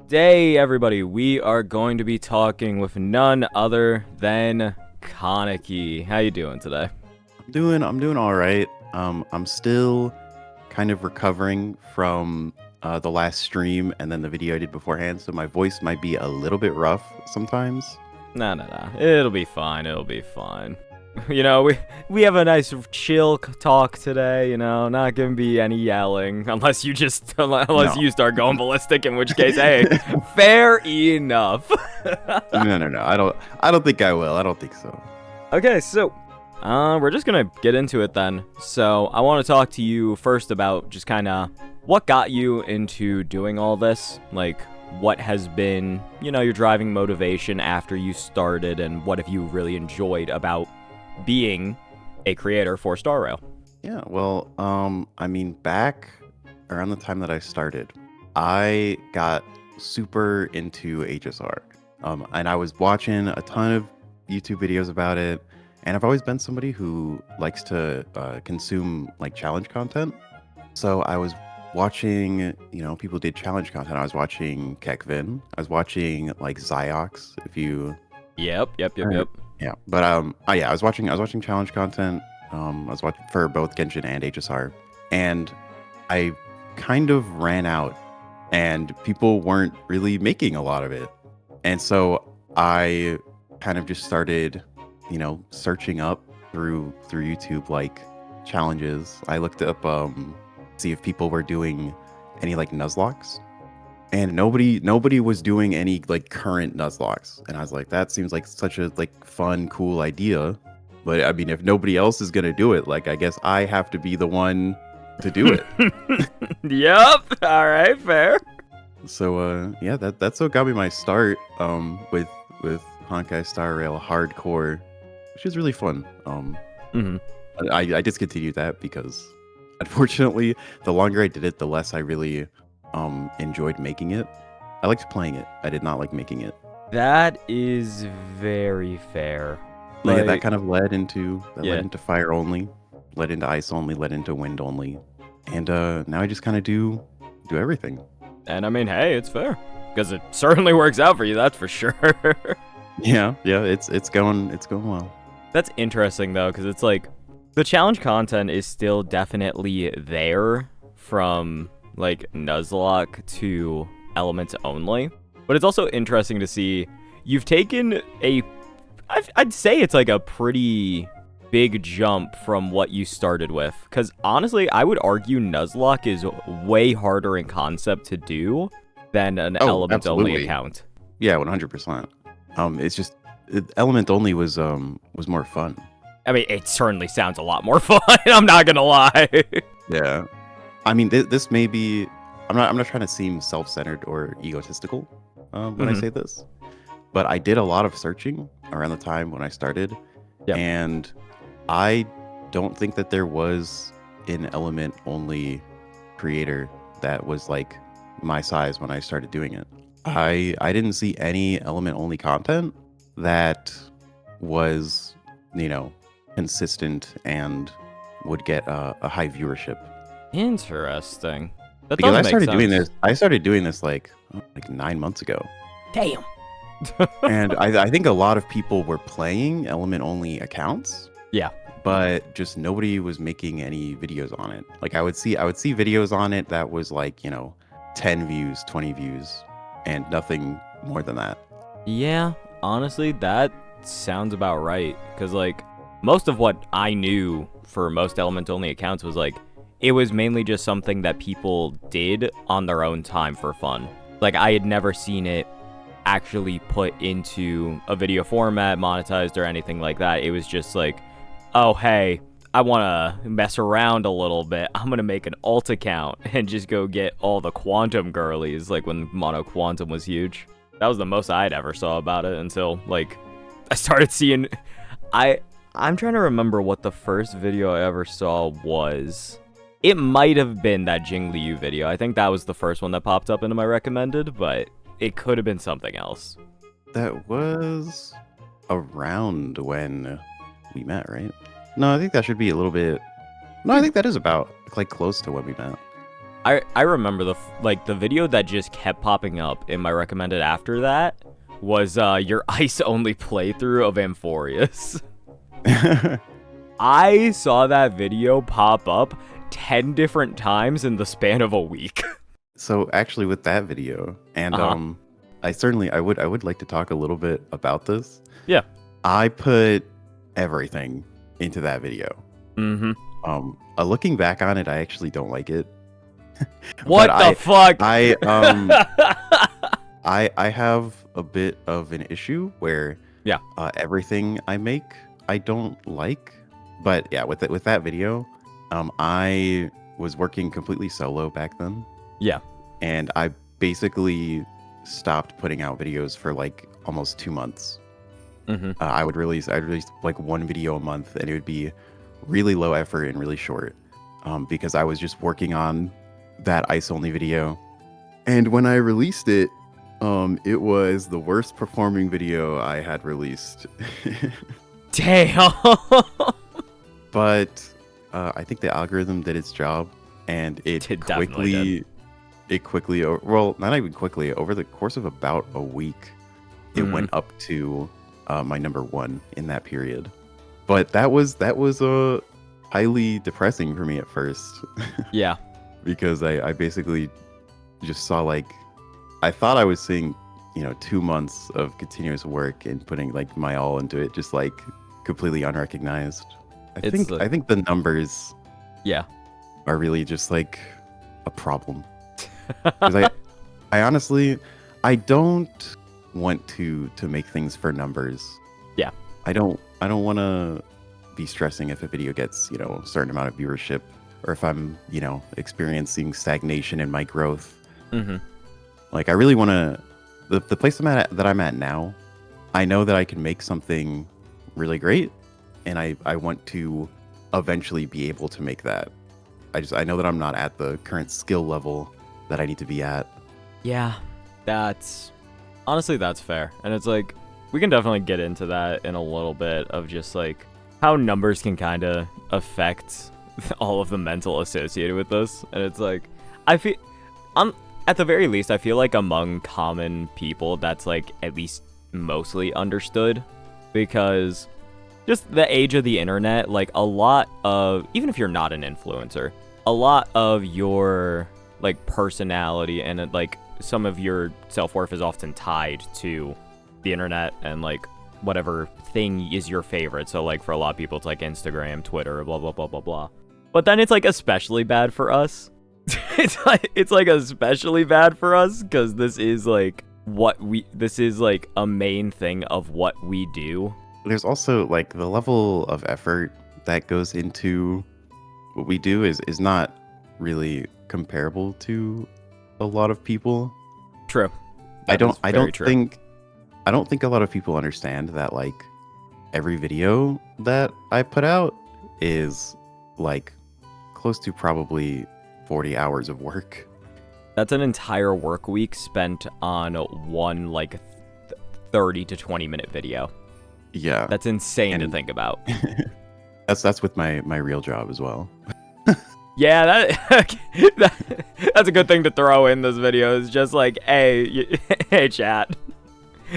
Today, everybody, we are going to be talking with none other than Kaneki. How you doing today? I'm doing all right. I'm still kind of recovering from the last stream and then the video I did beforehand, so my voice might be a little bit rough sometimes. Nah. It'll be fine. It'll be fine. You know, we have a nice chill talk today, not gonna be any yelling unless you you start going ballistic, in which case, hey, fair enough. No. I don't think I will. I don't think so. Okay, so we're just gonna get into it then. So I want to talk to you first about just kind of what got you into doing all this, like what has been, your driving motivation after you started, and what have you really enjoyed about being a creator for Star Rail. Yeah, well, back around the time that I started, I got super into HSR. And I was watching a ton of YouTube videos about it, and I've always been somebody who likes to consume like challenge content. So I was watching, people did challenge content. I was watching Kekvin. I was watching like Ziox, if you Yep. Yeah, but I was watching challenge content. I was watching for both Genshin and HSR, and I kind of ran out, and people weren't really making a lot of it, and so I kind of just started, searching up through YouTube like challenges. I looked up see if people were doing any like Nuzlocks. And nobody was doing any like current Nuzlocks, and I was like, that seems like such a like fun, cool idea. But I mean, if nobody else is gonna do it, like I guess I have to be the one to do it. Yep. All right. Fair. So yeah, that's what got me my start with Honkai Star Rail Hardcore, which is really fun. I discontinued that because unfortunately, the longer I did it, the less I really enjoyed making it. I liked playing it. I did not like making it. That is very fair. Like, that kind of led into fire only, led into ice only, led into wind only, and now I just kind of do everything. And I mean, hey, it's fair because it certainly works out for you. That's for sure. yeah, it's going well. That's interesting though, because it's like the challenge content is still definitely there from like Nuzlocke to elements only, but it's also interesting to see you've taken I'd say it's like a pretty big jump from what you started with, because honestly I would argue Nuzlocke is way harder in concept to do than an element only account. Yeah, 100%. It's just element only was more fun. I mean, it certainly sounds a lot more fun. I'm not gonna lie. Yeah. I mean, this may be. I'm not trying to seem self-centered or egotistical when I say this, but I did a lot of searching around the time when I started, and I don't think that there was an element-only creator that was like my size when I started doing it. I didn't see any element-only content that was, consistent and would get a high viewership. Interesting. That because does make sense. I started doing this like 9 months ago. Damn. And I think a lot of people were playing element only accounts. Yeah. But just nobody was making any videos on it. Like I would see videos on it that was like, 10 views, 20 views, and nothing more than that. Yeah, honestly, that sounds about right. Because like most of what I knew for most element only accounts was like, it was mainly just something that people did on their own time for fun. Like, I had never seen it actually put into a video format, monetized, or anything like that. It was just like, oh, hey, I want to mess around a little bit. I'm going to make an alt account and just go get all the quantum girlies, like when Mono Quantum was huge. That was the most I'd ever saw about it until, like, I started seeing... I'm trying to remember what the first video I ever saw was. It might have been that Jing Liu video. I think that was the first one that popped up into my recommended, but it could have been something else. That was around when we met, right? No, I think that should be a little bit... No, I think that is about, like, close to when we met. I remember the video that just kept popping up in my recommended after that was your ice only playthrough of Amphoreus. I saw that video pop up 10 different times in the span of a week. So actually with that video, and I would like to talk a little bit about this. Yeah. I put everything into that video. Mm-hmm. Looking back on it, I actually don't like it. What the fuck? I have a bit of an issue where everything I make I don't like. But yeah, with that video, I was working completely solo back then. Yeah. And I basically stopped putting out videos for like almost 2 months. Mm-hmm. I'd release like one video a month, and it would be really low effort and really short, because I was just working on that ice only video. And when I released it, it was the worst performing video I had released. Damn. But I think the algorithm did its job, and it quickly, well, not even quickly, over the course of about a week, it went up to my #1 in that period. But that was highly depressing for me at first. Yeah. Because I basically just saw, like, I thought I was seeing, 2 months of continuous work and putting like my all into it, just like completely unrecognized. I think the numbers are really just like a problem. Because I honestly, I don't want to make things for numbers. Yeah. I don't want to be stressing if a video gets, a certain amount of viewership, or if I'm, experiencing stagnation in my growth. Mm-hmm. Like, I really want to, the place that I'm at now, I know that I can make something really great, and I want to eventually be able to make that. I know that I'm not at the current skill level that I need to be at. Yeah, that's fair. And it's like, we can definitely get into that in a little bit, of just like how numbers can kind of affect all of the mental associated with this. And it's like, at the very least, I feel like among common people, that's like at least mostly understood, because just the age of the internet, like a lot of, even if you're not an influencer, a lot of your like personality and like some of your self-worth is often tied to the internet and like whatever thing is your favorite. So like for a lot of people, it's like Instagram, Twitter, blah, blah, blah, blah, blah. But then it's like especially bad for us. It's like especially bad for us because this is like a main thing of what we do. There's also like the level of effort that goes into what we do is not really comparable to a lot of people. True. I don't think a lot of people understand that like every video that I put out is like close to probably 40 hours of work. That's an entire work week spent on one like 30 to 20 minute video. Yeah. That's insane to think about. That's with my real job as well. Yeah, that's a good thing to throw in this video. Is just like, hey chat,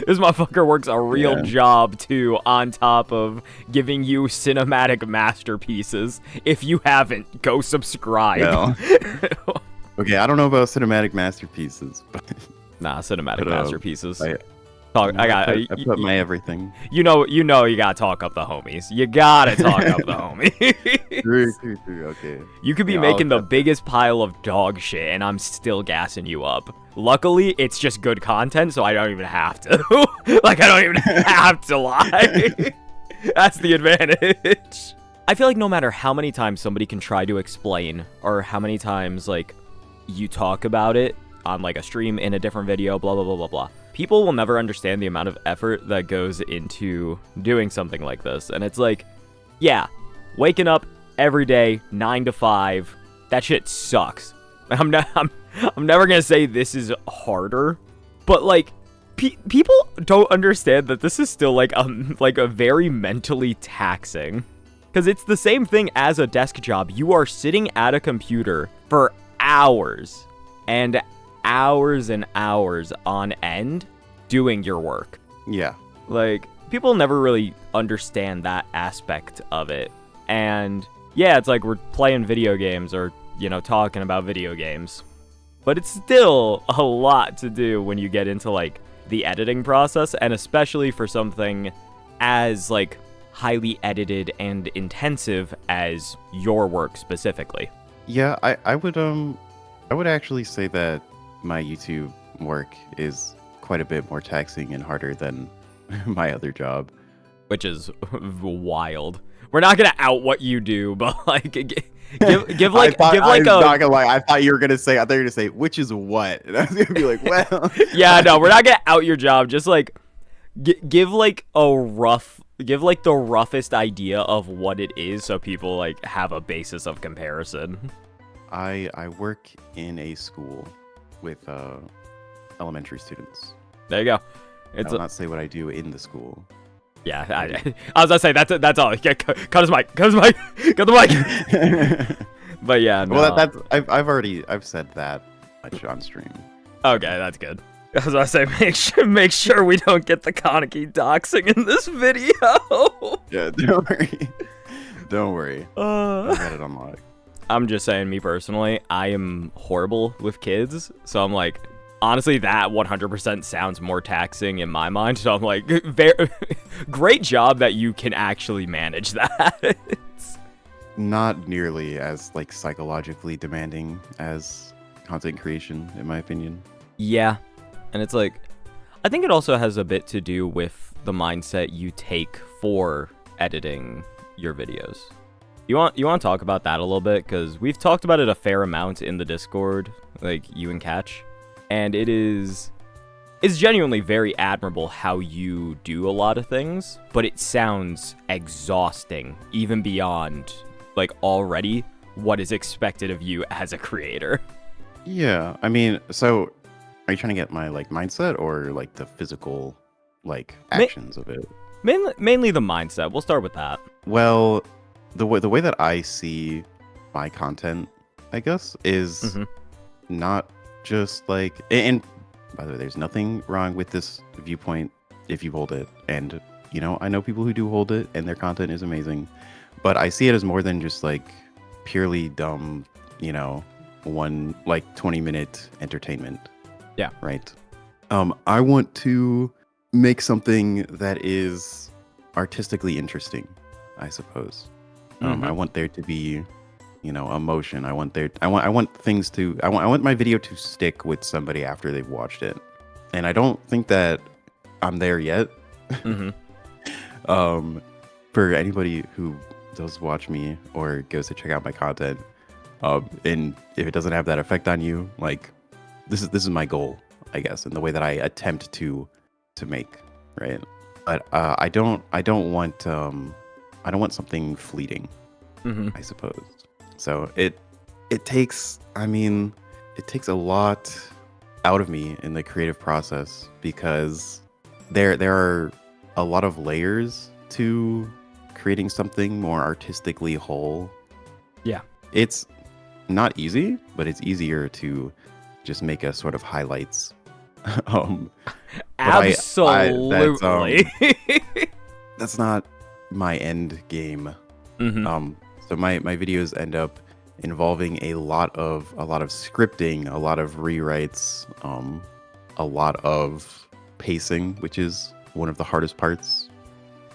this motherfucker works a real job too, on top of giving you cinematic masterpieces. If you haven't, go subscribe. No. Okay, I don't know about cinematic masterpieces, but cinematic masterpieces. I put my everything. You know, you gotta talk up the homies. You gotta talk up the homies. True, okay. You could be making the biggest pile of dog shit, and I'm still gassing you up. Luckily, it's just good content, so I don't even have to. Like, I don't even have to lie. That's the advantage. I feel like no matter how many times somebody can try to explain, or how many times, like, you talk about it on, like, a stream, in a different video, blah, blah, blah, blah, blah, people will never understand the amount of effort that goes into doing something like this. And it's like, yeah, waking up every day, 9 to 5, that shit sucks. I'm never gonna say this is harder, but like, people don't understand that this is still like a very mentally taxing, because it's the same thing as a desk job. You are sitting at a computer for hours and hours and hours on end doing your work. Yeah. Like, people never really understand that aspect of it. And yeah, it's like we're playing video games or, you know, talking about video games. But it's still a lot to do when you get into, like, the editing process, and especially for something as, like, highly edited and intensive as your work specifically. Yeah, I would actually say that my YouTube work is quite a bit more taxing and harder than my other job. Which is wild. We're not gonna out what you do, but like give like I give like was a not gonna lie. I thought you were gonna say which is what, and I was gonna be like, well, yeah, no, we're not gonna out your job. Just like give like the roughest idea of what it is, so people like have a basis of comparison. I work in a school with elementary students. There you go. I will not say what I do in the school. Yeah, I was gonna say that's all. Yeah, cut his mic. Cut the mic. But yeah, no. Well, I've said that much on stream. Okay, that's good. I was gonna say make sure we don't get the Kaneki doxing in this video. Yeah, don't worry. I got it unlocked. I'm just saying, me personally, I am horrible with kids, so I'm like, honestly, that 100% sounds more taxing in my mind. So I'm like, great job that you can actually manage that. Not nearly as like psychologically demanding as content creation, in my opinion. Yeah, and it's like, I think it also has a bit to do with the mindset you take for editing your videos. You want to talk about that a little bit, because we've talked about it a fair amount in the Discord, like you and Catch. And it's genuinely very admirable how you do a lot of things, but it sounds exhausting, even beyond, like, already what is expected of you as a creator. Yeah, I mean, so are you trying to get my, like, mindset or, like, the physical, like, actions of it? Mainly the mindset. We'll start with that. Well, the way that I see my content, I guess, is not just like, and by the way, there's nothing wrong with this viewpoint if you hold it, and you know, I know people who do hold it and their content is amazing, but I see it as more than just like purely dumb, you know, 20-minute entertainment. Yeah, right. I want to make something that is artistically interesting, I suppose. I want there to be, you know, emotion. I want my video to stick with somebody after they've watched it. And I don't think that I'm there yet. For anybody who does watch me or goes to check out my content, and if it doesn't have that effect on you, like this is my goal, I guess, in the way that I attempt to make, right? But I don't want something fleeting, I suppose. So it takes a lot out of me in the creative process, because there are a lot of layers to creating something more artistically whole. Yeah. It's not easy, but it's easier to just make a sort of highlights. Absolutely. That's not my end game. So my videos end up involving a lot of scripting, a lot of rewrites, a lot of pacing, which is one of the hardest parts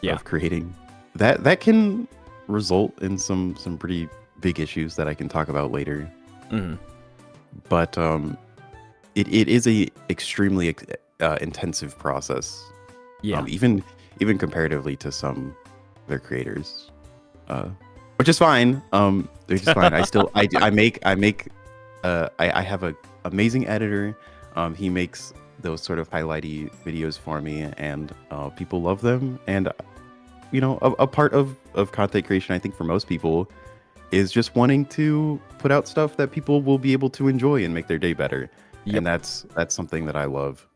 of creating. That can result in some pretty big issues that I can talk about later. But it is a extremely intensive process. Yeah. Even comparatively to some other creators. Which is fine. Which is fine. I have an amazing editor. He makes those sort of highlighty videos for me, and people love them. And you know, a part of content creation, I think, for most people, is just wanting to put out stuff that people will be able to enjoy and make their day better. Yep. And that's something that I love.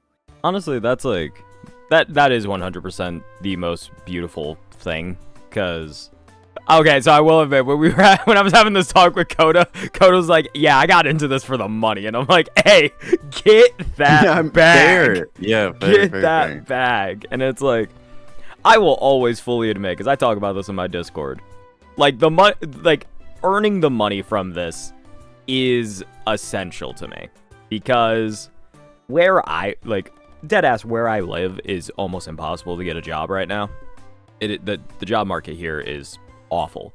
Honestly, that's like that is 100% the most beautiful thing, because Okay, so I will admit, when I was having this talk with Coda was like, "Yeah, I got into this for the money," and I'm like, "Hey, get that bag, fair. Yeah, get that bag." And it's like, I will always fully admit, because I talk about this in my Discord, like earning the money from this is essential to me, because where I deadass where I live is almost impossible to get a job right now. The job market here is awful.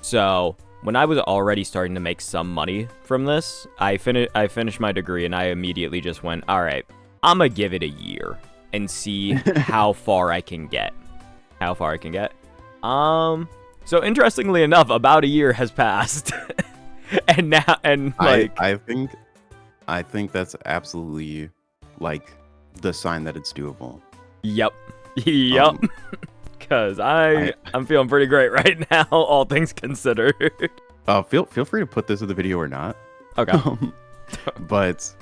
So when I was already starting to make some money from this, I finished my degree and I immediately just went, all right, I'm gonna give it a year and see how far I can get. So interestingly enough, about a year has passed. and I think that's absolutely like the sign that it's doable. Yep. Because I'm feeling pretty great right now, all things considered. Feel free to put this in the video or not. Okay. But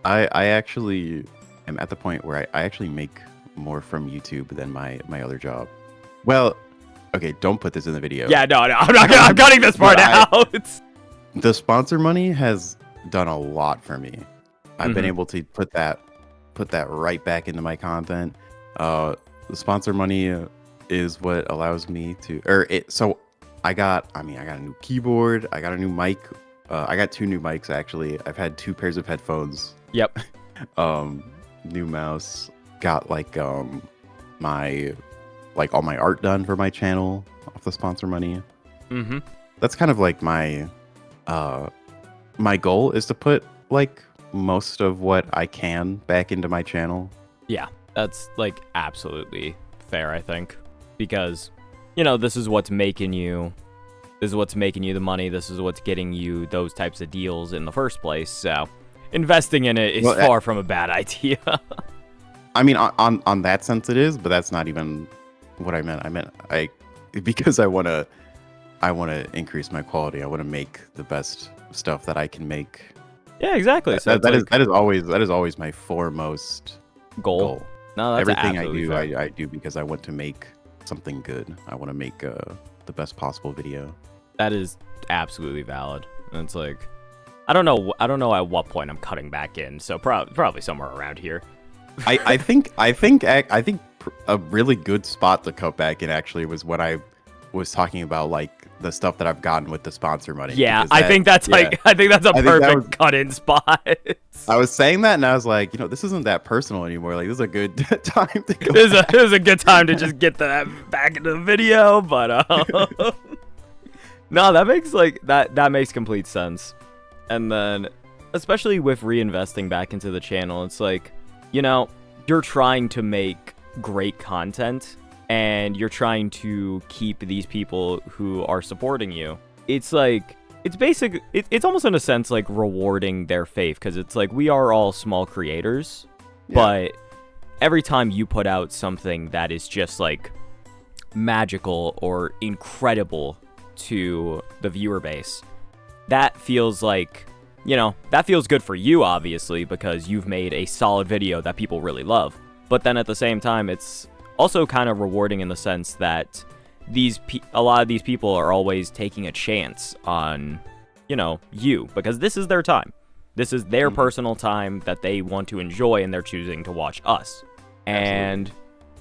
I actually am at the point where I actually make more from YouTube than my other job. Well, okay, don't put this in the video. Yeah, no, I'm cutting this part out. The sponsor money has done a lot for me. I've been able to put that right back into my content. The sponsor money is what allows me to, so I got a new keyboard, I got a new mic, I got 2 new mics actually. I've had 2 pairs of headphones. Yep. New mouse, got my all my art done for my channel off the sponsor money. That's kind of like my goal is to put most of what I can back into my channel. Yeah, that's absolutely fair, I think, because this is what's making you the money. This is what's getting you those types of deals in the first place. So investing in it is far from a bad idea. I mean, on that sense it is, but that's not even what I meant. I meant because I want to increase my quality. I want to make the best stuff that I can make. Yeah, exactly. So that is always my foremost goal. No, that's everything absolutely fair. I do because I want to make something good. I want to make the best possible video. That is absolutely valid. And it's like, I don't know at what point I'm cutting back in. So probably somewhere around here. I think a really good spot to cut back in actually was when I was talking about the stuff that I've gotten with the sponsor money. Yeah, I think that's a perfect cut-in spot. I was saying that and I was like, this isn't that personal anymore. This is a good time to go. It was a good time to just get that back into the video, but no, that makes that makes complete sense. And then especially with reinvesting back into the channel, it's you're trying to make great content and you're trying to keep these people who are supporting you. It's it's almost in a sense rewarding their faith, because it's we are all small creators, but every time you put out something that is just magical or incredible to the viewer base, that feels that feels good for you, obviously, because you've made a solid video that people really love. But then at the same time, it's also kind of rewarding in the sense that a lot of these people are always taking a chance on, you, because this is their time. This is their personal time that they want to enjoy, and they're choosing to watch us. And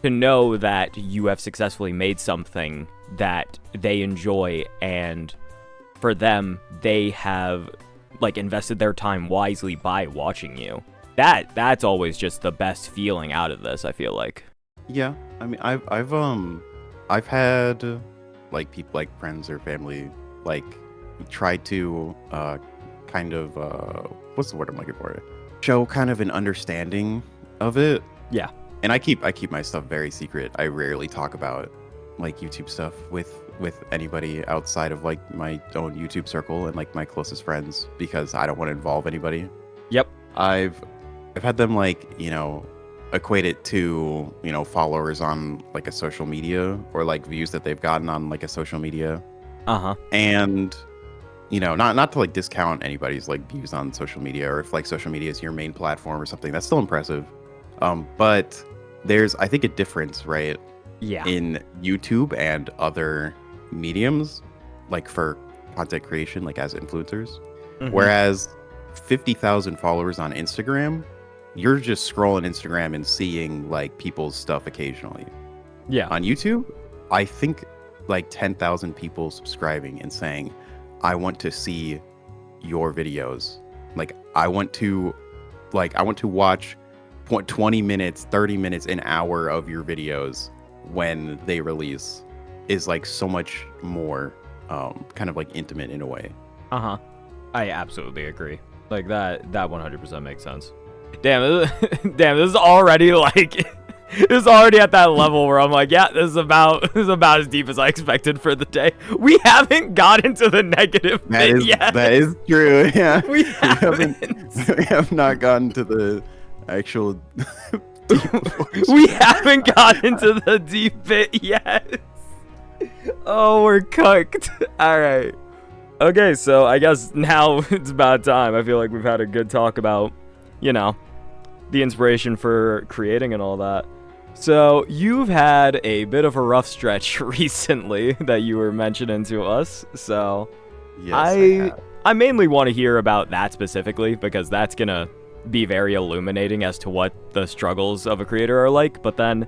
to know that you have successfully made something that they enjoy, and for them, they have invested their time wisely by watching you. That's always just the best feeling out of this, I feel like. Yeah, I mean, I've had people friends or family try to kind of what's the word I'm looking for? Show kind of an understanding of it. Yeah. And I keep my stuff very secret. I rarely talk about YouTube stuff with anybody outside of my own YouTube circle and my closest friends, because I don't want to involve anybody. Yep. I've had them equate it to followers on a social media, or views that they've gotten on a social media. And not to discount anybody's views on social media, or if social media is your main platform or something, that's still impressive. But there's, I think, a difference, right? Yeah. In YouTube and other mediums, like for content creation, like as influencers. Mhm. Whereas 50,000 followers on Instagram, you're just scrolling Instagram and seeing like people's stuff occasionally. Yeah. On YouTube, I think like 10,000 people subscribing and saying, I want to see your videos. Like I want to watch 20 minutes, 30 minutes, an hour of your videos when they release is like so much more kind of like intimate in a way. Uh-huh. I absolutely agree. Like that 100% makes sense. Damn, this is already like this is already at that level where I'm like, yeah, this is about as deep as I expected for the day. We haven't got into the negative bit yet. That is true. Yeah. We haven't. We have not gotten to the actual We haven't got into the deep bit yet. Oh, we're cooked. All right. Okay, so I guess now it's about time. I feel like we've had a good talk about, you know, the inspiration for creating and all that. So you've had a bit of a rough stretch recently that you were mentioning to us. So yes, I mainly want to hear about that specifically because that's gonna be very illuminating as to what the struggles of a creator are like. But then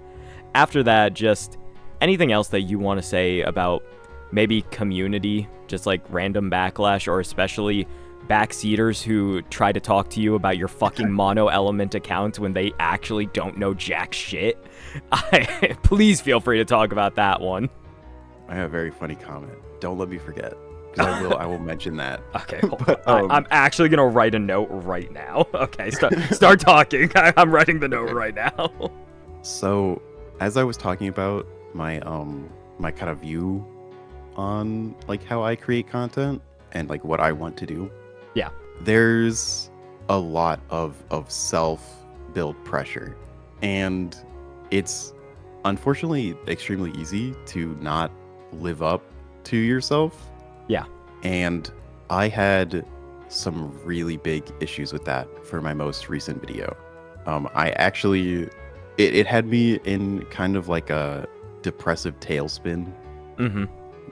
after that, just anything else that you want to say about maybe community, just like random backlash, or especially backseaters who try to talk to you about your fucking mono element account when they actually don't know jack shit. Please feel free to talk about that one. I have a very funny comment. Don't let me forget. Because I will mention that. Okay, but, I'm actually gonna write a note right now. Okay, start talking. I'm writing the note right now. So, as I was talking about my my kind of view on like how I create content and like what I want to do. Yeah. There's a lot of self-build pressure, and it's unfortunately extremely easy to not live up to yourself. Yeah. And I had some really big issues with that for my most recent video. I actually, it had me in kind of like a depressive tailspin. Mm-hmm.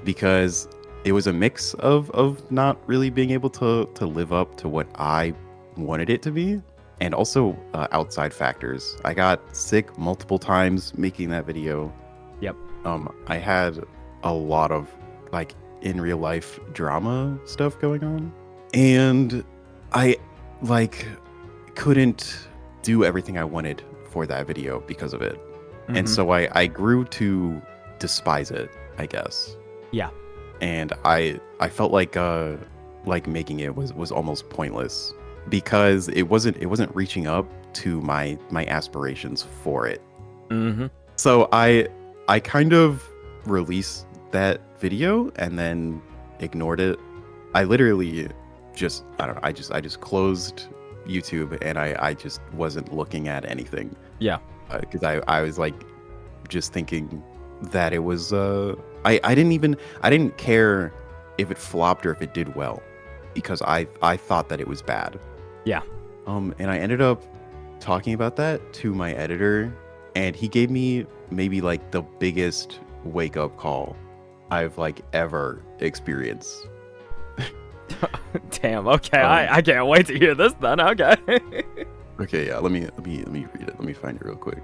Because it was a mix of not really being able to live up to what I wanted it to be, and also outside factors. I got sick multiple times making that video. Yep. I had a lot of like in real life drama stuff going on, and I like couldn't do everything I wanted for that video because of it. Mm-hmm. And so I grew to despise it, I guess. Yeah. And I felt like making it was almost pointless because it wasn't reaching up to my aspirations for it. Mm-hmm. So I kind of released that video and then ignored it. I literally just I just closed YouTube and I just wasn't looking at anything. Yeah. Because I was like just thinking that it was I didn't care if it flopped or if it did well because I thought that it was bad. Yeah. And I ended up talking about that to my editor, and he gave me maybe like the biggest wake up call I've like ever experienced. Damn. Okay. I can't wait to hear this then. Okay. Okay. Yeah. Let me read it. Let me find it real quick.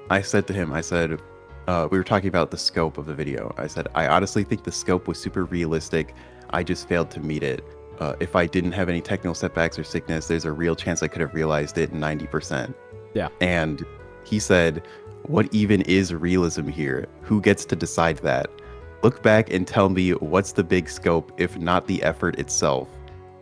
I said to him, we were talking about the scope of the video. I said, I honestly think the scope was super realistic. I just failed to meet it. If I didn't have any technical setbacks or sickness, there's a real chance I could have realized it 90%. Yeah. And he said, what even is realism here? Who gets to decide that? Look back and tell me what's the big scope if not the effort itself.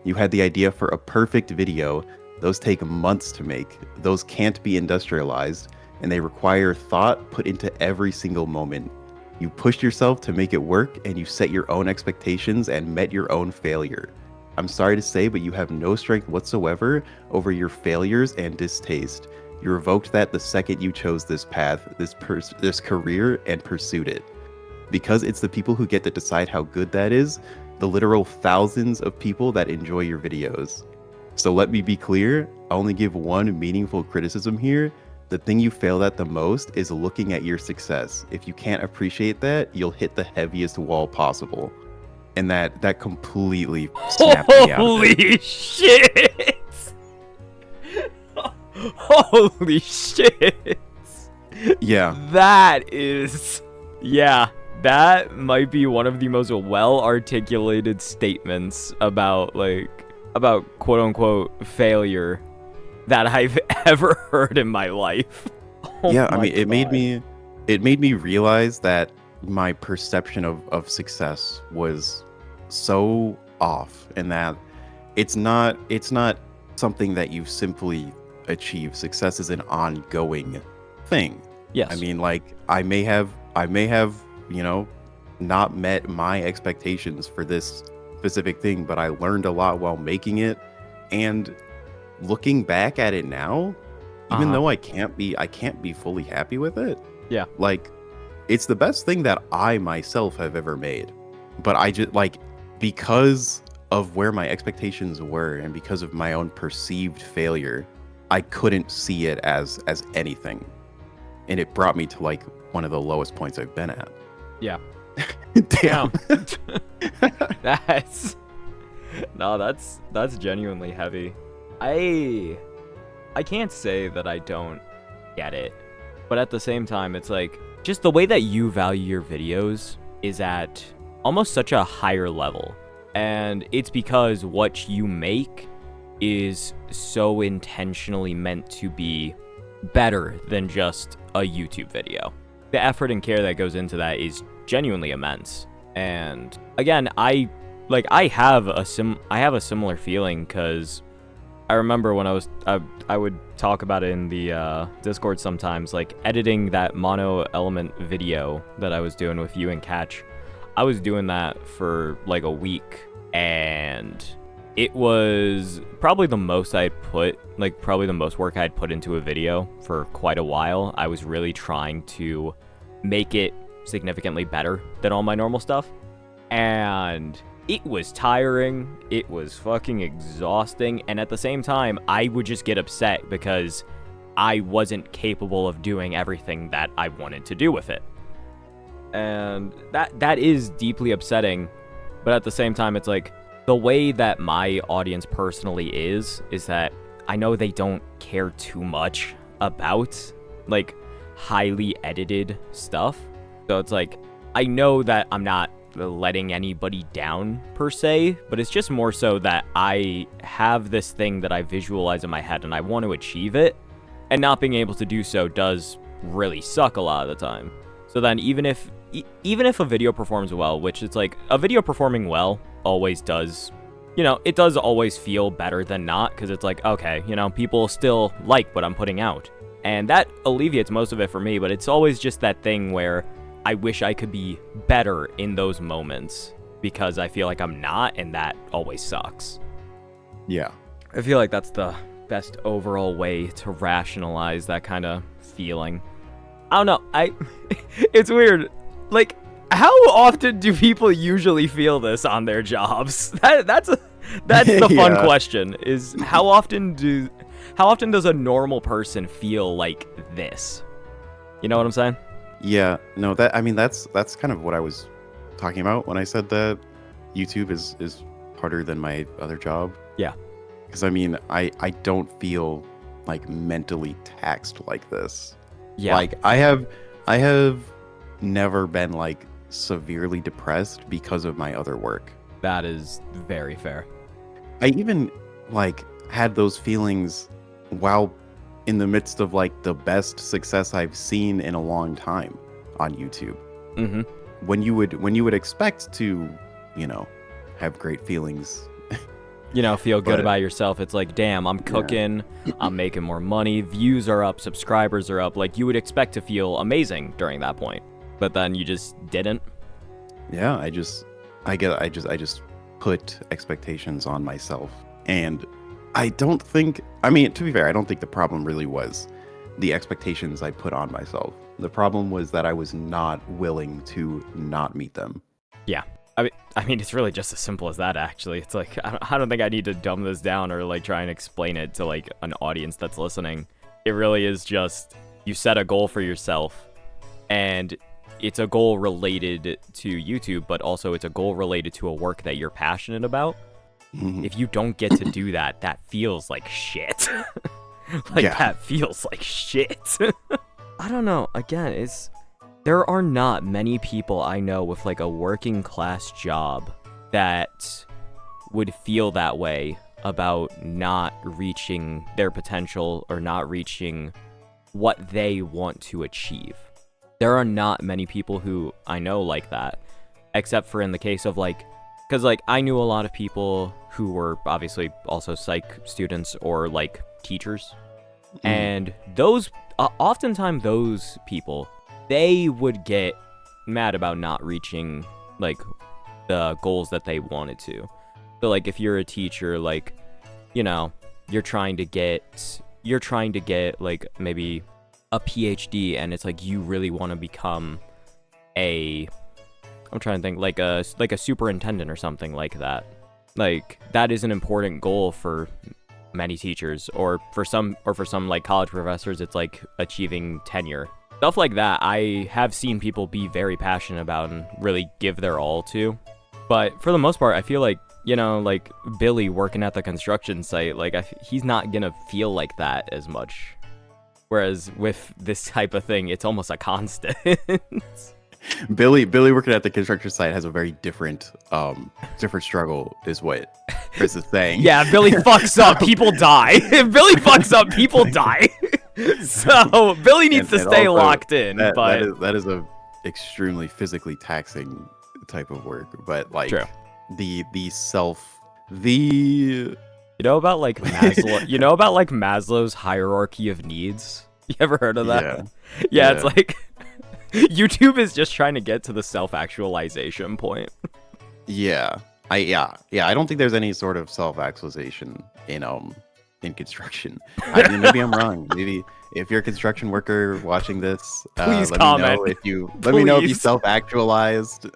You had the idea for a perfect video. Those take months to make. Those can't be industrialized. And they require thought put into every single moment. You pushed yourself to make it work, and you set your own expectations and met your own failure. I'm sorry to say, but you have no strength whatsoever over your failures and distaste. You revoked that the second you chose this path, this career, and pursued it. Because it's the people who get to decide how good that is, the literal thousands of people that enjoy your videos. So let me be clear, I only give one meaningful criticism here. the thing you failed at the most is looking at your success. If you can't appreciate that, you'll hit the heaviest wall possible. And that completely snapped me out of it. Holy shit! Holy shit! Yeah. That might be one of the most well-articulated statements about quote unquote failure that I've ever heard in my life. Oh yeah, I my mean, it God. made me realize that my perception of success was so off, and that it's not something that you simply achieve. Success is an ongoing thing. Yes. I mean, like, I may have, you know, not met my expectations for this specific thing, but I learned a lot while making it. And looking back at it now, even though I can't be fully happy with it. Yeah. Like, it's the best thing that I myself have ever made. But I just, like, because of where my expectations were and because of my own perceived failure, I couldn't see it as anything. And it brought me to, like, one of the lowest points I've been at. Yeah. Damn. That's genuinely heavy. I can't say that I don't get it, but at the same time, it's like just the way that you value your videos is at almost such a higher level, and it's because what you make is so intentionally meant to be better than just a YouTube video. The effort and care that goes into that is genuinely immense. And again, I have a similar feeling, because I remember when I would talk about it in the Discord sometimes, like editing that mono element video that I was doing with you and Catch. I was doing that for like a week, and it was probably the most work I'd put into a video for quite a while. I was really trying to make it significantly better than all my normal stuff, and it was tiring, it was fucking exhausting, and at the same time, I would just get upset because I wasn't capable of doing everything that I wanted to do with it. And that is deeply upsetting, but at the same time, it's like, the way that my audience personally is that I know they don't care too much about, like, highly edited stuff. So it's like, I know that I'm not letting anybody down per se, but it's just more so that I have this thing that I visualize in my head and I want to achieve it, and not being able to do so does really suck a lot of the time. So then even if a video performs well, which it's like, a video performing well always does, it does always feel better than not, because it's like, okay, people still like what I'm putting out, and that alleviates most of it for me. But it's always just that thing where I wish I could be better in those moments, because I feel like I'm not, and that always sucks. Yeah. I feel like that's the best overall way to rationalize that kind of feeling. I don't know. It's weird. Like, how often do people usually feel this on their jobs? That's the fun question, is how often does a normal person feel like this? You know what I'm saying? Yeah, no, that's kind of what I was talking about when I said that YouTube is harder than my other job. Yeah. Because I don't feel like mentally taxed like this. Yeah. Like, I have never been like severely depressed because of my other work. That is very fair. I even like had those feelings while in the midst of like the best success I've seen in a long time on YouTube. Mm-hmm. When you would expect to, have great feelings. Feel good about yourself. It's like, damn, I'm cooking, I'm making more money, views are up, subscribers are up. Like, you would expect to feel amazing during that point, but then you just didn't. Yeah, I just put expectations on myself, and I don't think, to be fair, I don't think the problem really was the expectations I put on myself. The problem was that I was not willing to not meet them. Yeah. I mean, it's really just as simple as that, actually. It's like, I don't think I need to dumb this down or like try and explain it to like an audience that's listening. It really is just you set a goal for yourself, and it's a goal related to YouTube, but also it's a goal related to a work that you're passionate about. If you don't get to do that, that feels like shit. That feels like shit. I don't know. Again, there are not many people I know with like a working class job that would feel that way about not reaching their potential or not reaching what they want to achieve. There are not many people who I know like that, except for in the case of like, because like I knew a lot of people who were obviously also psych students or like teachers, and those oftentimes those people, they would get mad about not reaching like the goals that they wanted to. So like if you're a teacher, like, you know, you're trying to get like maybe a PhD, and it's like you really want to become I'm trying to think, like a superintendent or something like that. Like that is an important goal for many teachers, or for some like college professors, it's like achieving tenure. Stuff like that I have seen people be very passionate about and really give their all to. But for the most part, I feel like, you know, like Billy working at the construction site, like he's not gonna feel like that as much. Whereas with this type of thing, it's almost a constant. Billy working at the construction site has a very different struggle, is what Chris is saying. Yeah, Billy fucks up, people die. If Billy fucks up, people die. So Billy needs to stay also locked in. That is a extremely physically taxing type of work. But like true. You know about like Maslow? You know about like Maslow's hierarchy of needs? You ever heard of that? Yeah. It's like YouTube is just trying to get to the self-actualization point. Yeah. I don't think there's any sort of self-actualization in construction. I mean, maybe I'm wrong. Maybe if you're a construction worker watching this, please let comment. Let me know if you self-actualized.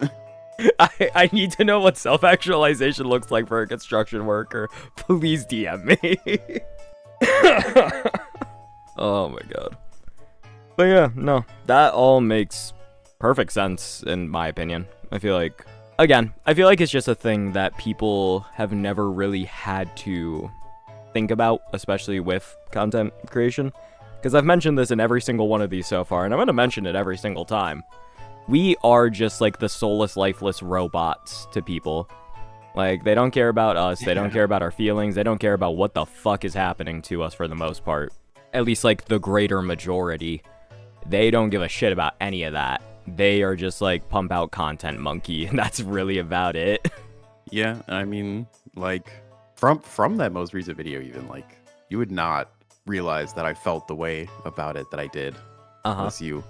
I need to know what self-actualization looks like for a construction worker. Please DM me. Oh my god. But yeah, no, that all makes perfect sense in my opinion. I feel like it's just a thing that people have never really had to think about, especially with content creation. Because I've mentioned this in every single one of these so far, and I'm going to mention it every single time. We are just like the soulless, lifeless robots to people. Like, they don't care about us, they don't care about our feelings, they don't care about what the fuck is happening to us for the most part. At least, like, the greater majority. They don't give a shit about any of that. They are just, like, pump out content monkey, and that's really about it. Yeah, I mean, like, from that most recent video even, like, you would not realize that I felt the way about it that I did. Unless you...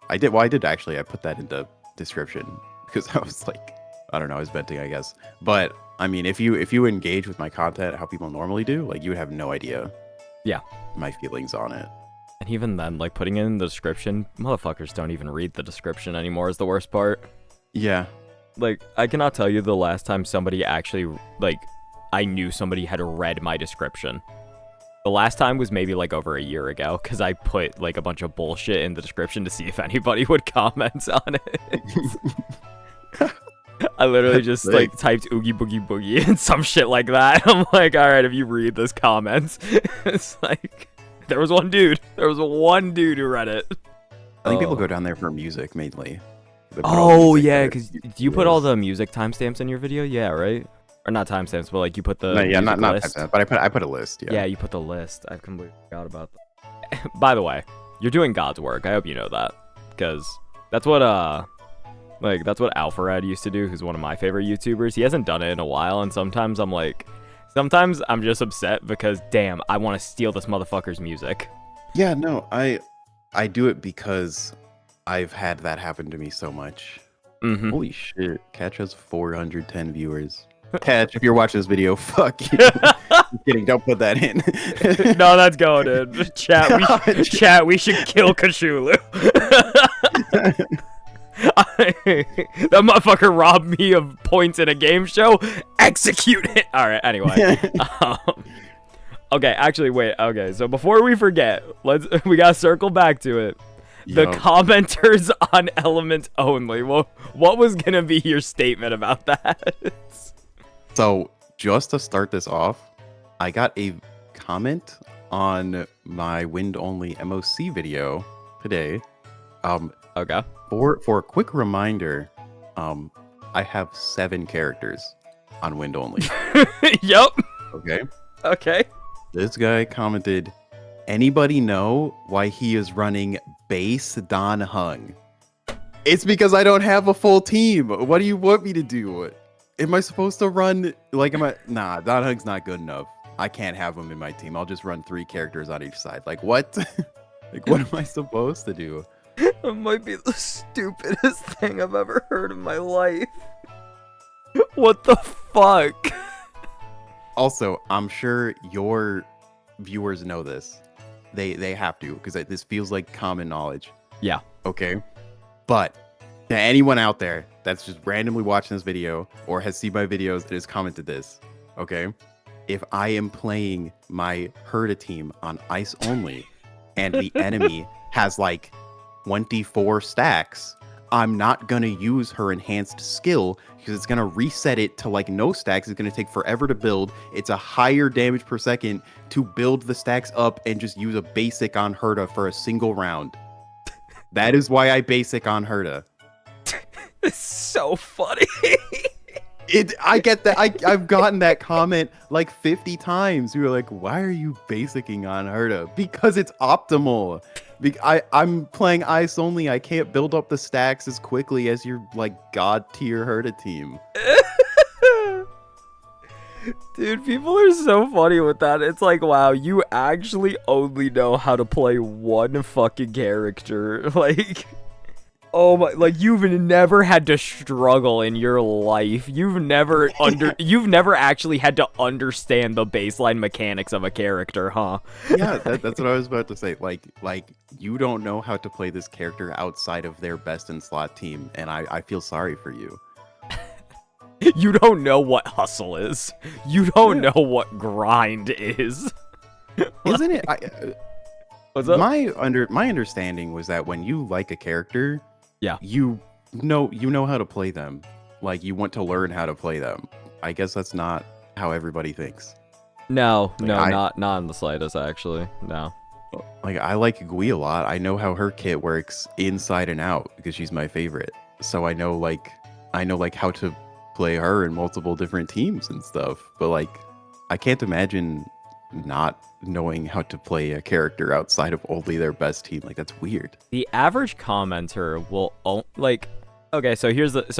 I did actually. I put that in the description because I was like, I don't know, I was venting, I guess. But I mean, if you engage with my content how people normally do, like, you would have no idea. Yeah, my feelings on it. And even then, like, putting it in the description, motherfuckers don't even read the description anymore is the worst part. Yeah. Like, I cannot tell you the last time somebody actually, like, I knew somebody had read my description. The last time was maybe like over a year ago, because I put like a bunch of bullshit in the description to see if anybody would comment on it. I literally just like typed oogie boogie boogie and some shit like that. I'm like, all right, if you read this comment, it's like there was one dude who read it. I think people go down there for music mainly. Oh yeah, because do you put all the music timestamps in your video? Yeah, right. Or not timestamps, but like you put the not list. Timestamps, but I put a list. Yeah, you put the list. I completely forgot about that. By the way, you're doing God's work. I hope you know that, because that's what Alpharad used to do, who's one of my favorite YouTubers. He hasn't done it in a while, and sometimes I'm just upset because damn, I want to steal this motherfucker's music. Yeah, no, I do it because I've had that happen to me so much. Mm-hmm. Holy shit, Catch has 410 viewers. Catch, if you're watching this video, fuck you. I'm kidding, don't put that in. No, that's going in. Chat, we should kill Cthulhu. That motherfucker robbed me of points in a game show. Execute it. All right, anyway. Okay, actually, wait. Okay, so before we forget, we gotta circle back to it. The Yup. commenters on Element only. Well, what was gonna be your statement about that? So just to start this off, I got a comment on my wind only MOC video today. Okay. For a quick reminder, I have 7 characters on wind only. Yup. Okay. Okay. This guy commented, anybody know why he is running base Don Hung? It's because I don't have a full team. What do you want me to do? Am I supposed to run nah, Don Hung's not good enough. I can't have him in my team. I'll just run 3 characters on each side. Like what? Like what am I supposed to do? That might be the stupidest thing I've ever heard in my life. What the fuck? Also, I'm sure your viewers know this. They have to, because this feels like common knowledge. Yeah. Okay. But to anyone out there that's just randomly watching this video or has seen my videos and has commented this, okay? If I am playing my Herda team on ice only and the enemy has like 24 stacks, I'm not going to use her enhanced skill because it's going to reset it to like no stacks. It's going to take forever to build. It's a higher damage per second to build the stacks up and just use a basic on Herda for a single round. That is why I basic on Herda. It's so funny. I get that. I've gotten that comment like 50 times. You were like, why are you basicing on Herda? Because it's optimal. I'm playing ice only. I can't build up the stacks as quickly as your like god tier Herda team. Dude, people are so funny with that. It's like, wow, you actually only know how to play one fucking character. Like, oh my, like you've never had to struggle in your life. You've never actually had to understand the baseline mechanics of a character, huh? Yeah, that's what I was about to say. Like you don't know how to play this character outside of their best in slot team, and I feel sorry for you. You don't know what hustle is. You don't know what grind is. Isn't it? What's up? My understanding was that when you like a character, yeah, you know how to play them. Like you want to learn how to play them. I guess that's not how everybody thinks. No, not in the slightest, actually. No. Like I like Gui a lot. I know how her kit works inside and out because she's my favorite. So I know how to play her in multiple different teams and stuff. But like I can't imagine not knowing how to play a character outside of only their best team. Like that's weird. The average commenter will like, okay, so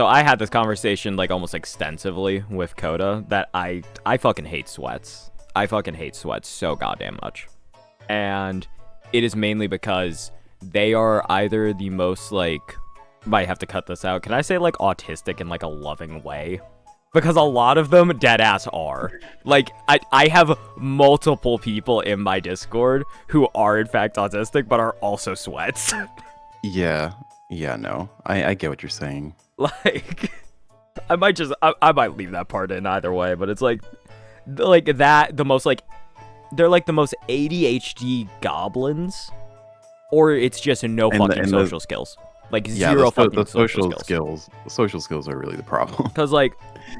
I had this conversation like almost extensively with Coda that I fucking hate sweats. I fucking hate sweats so goddamn much. And it is mainly because they are either the most like, might have to cut this out. Can I say like autistic in like a loving way? Because a lot of them deadass are. Like, I have multiple people in my Discord who are in fact autistic, but are also sweats. Yeah, no. I get what you're saying. Like, I might leave that part in either way, but it's like that, the most like, they're like the most ADHD goblins, or it's just no fucking social skills. Like zero fucking social skills. The social skills are really the problem. Because like,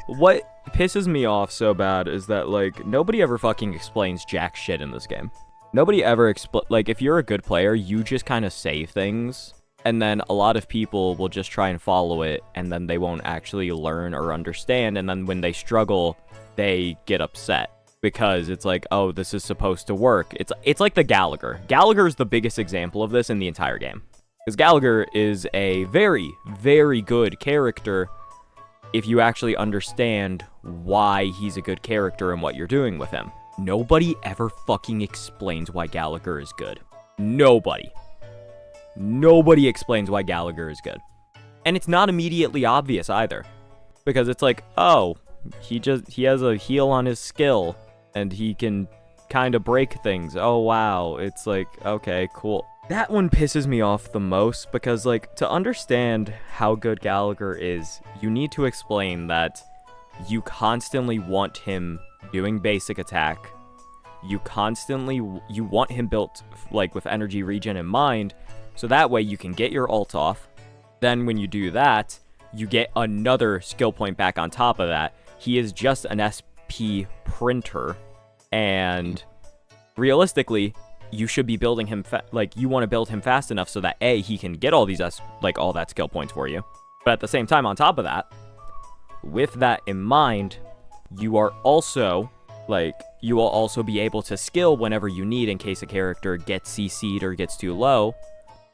what pisses me off so bad is that like nobody ever fucking explains jack shit in this game. Nobody ever like if you're a good player, you just kind of say things, and then a lot of people will just try and follow it, and then they won't actually learn or understand, and then when they struggle, they get upset. Because it's like, oh, this is supposed to work. It's like the Gallagher. Gallagher is the biggest example of this in the entire game. Because Gallagher is a very, very good character if you actually understand why he's a good character and what you're doing with him. Nobody ever fucking explains why Gallagher is good. Nobody. Nobody explains why Gallagher is good. And it's not immediately obvious either. Because it's like, oh, he has a heal on his skill and he can kind of break things. Oh, wow. It's like, okay, cool. That one pisses me off the most because, like, to understand how good Gallagher is, you need to explain that you constantly want him doing basic attack, you want him built like with energy regen in mind, so that way you can get your ult off. Then when you do that, you get another skill point back on top of that. He is just an SP printer, and realistically, you should be building him you want to build him fast enough so that A, he can get all these all that skill points for you. But at the same time, on top of that, with that in mind, you will also be able to skill whenever you need in case a character gets CC'd or gets too low.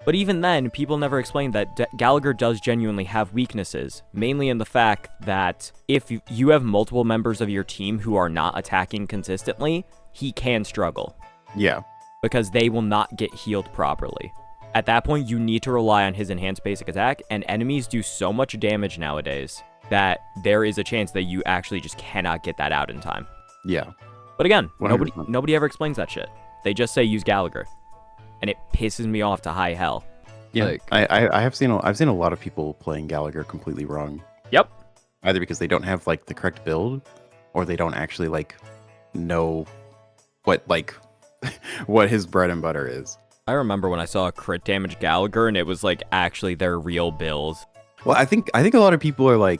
But even then, people never explain that Gallagher does genuinely have weaknesses, mainly in the fact that if you have multiple members of your team who are not attacking consistently, he can struggle. Yeah. Because they will not get healed properly. At that point, you need to rely on his enhanced basic attack, and enemies do so much damage nowadays that there is a chance that you actually just cannot get that out in time. Yeah. But again, 100%. nobody ever explains that shit. They just say use Gallagher, and it pisses me off to high hell. Yeah, I have seen a lot of people playing Gallagher completely wrong. Yep. Either because they don't have the correct build, or they don't actually know what his bread and butter is. I remember when I saw a crit damage Gallagher, and it was actually their real build. Well, I think a lot of people are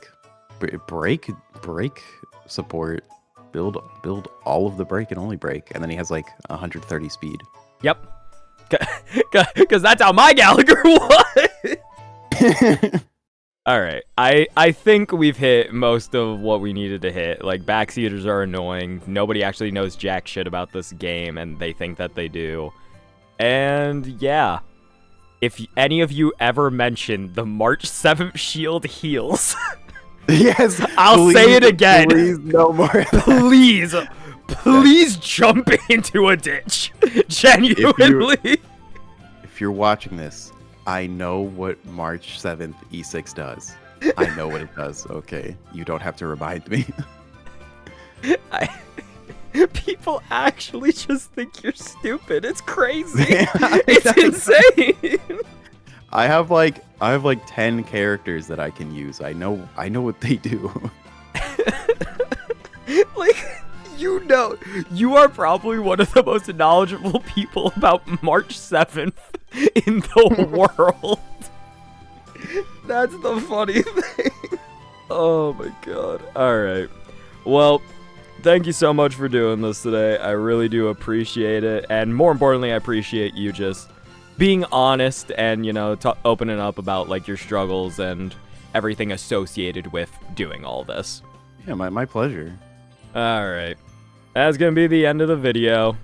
break support, build all of the break and only break, and then he has 130 speed. Yep. Because that's how my Gallagher was. All right. I think we've hit most of what we needed to hit. Backseaters are annoying. Nobody actually knows jack shit about this game, and they think that they do. And yeah, if any of you ever mention the March 7th shield heals, yes, I'll say it again. Please, no more. Please jump into a ditch. Genuinely. If you're watching this, I know what March 7th E6 does. I know what it does, okay? You don't have to remind me. People actually just think you're stupid. It's crazy. It's insane. I have 10 characters that I can use. I know what they do. You are probably one of the most knowledgeable people about March 7th in the world. That's the funny thing. Oh my god. Alright. Well, thank you so much for doing this today. I really do appreciate it. And more importantly, I appreciate you just being honest and, opening up about your struggles and everything associated with doing all this. Yeah, my pleasure. Alright. That's gonna be the end of the video.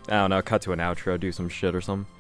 I don't know, cut to an outro, do some shit or something.